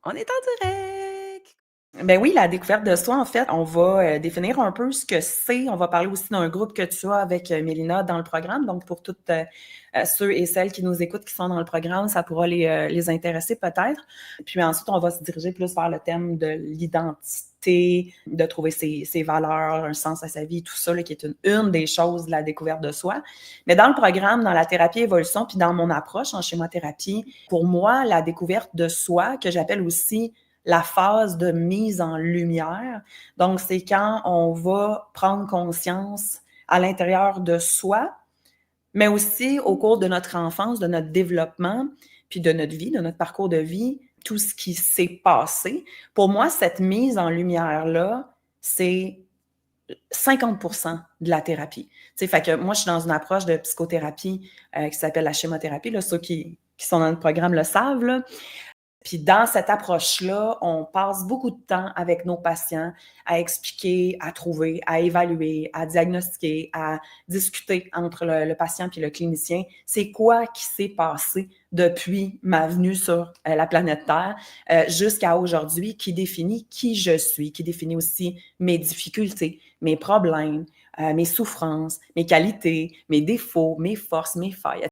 On est en direct! Ben oui, la découverte de soi, en fait, on va, définir un peu ce que c'est. On va parler aussi d'un groupe que tu as avec, Mélina dans le programme. Donc pour toutes, ceux et celles qui nous écoutent, qui sont dans le programme, ça pourra les intéresser peut-être. Puis ensuite, on va se diriger plus vers le thème de l'identité, de trouver ses valeurs, un sens à sa vie, tout ça là, qui est une des choses de la découverte de soi. Mais dans le programme, dans la thérapie évolution, puis dans mon approche en schémothérapie, pour moi, la découverte de soi, que j'appelle aussi la phase de mise en lumière. Donc, c'est quand on va prendre conscience à l'intérieur de soi, mais aussi au cours de notre enfance, de notre développement, puis de notre vie, de notre parcours de vie, tout ce qui s'est passé. Pour moi, cette mise en lumière-là, c'est 50% de la thérapie. Tu sais, fait que moi, je suis dans une approche de psychothérapie qui s'appelle la schémothérapie. Là, ceux qui sont dans le programme le savent. Là. Puis dans cette approche-là, on passe beaucoup de temps avec nos patients à expliquer, à trouver, à évaluer, à diagnostiquer, à discuter entre le patient et le clinicien. C'est quoi qui s'est passé depuis ma venue sur la planète Terre jusqu'à aujourd'hui, qui définit qui je suis, qui définit aussi mes difficultés, mes problèmes, mes souffrances, mes qualités, mes défauts, mes forces, mes failles,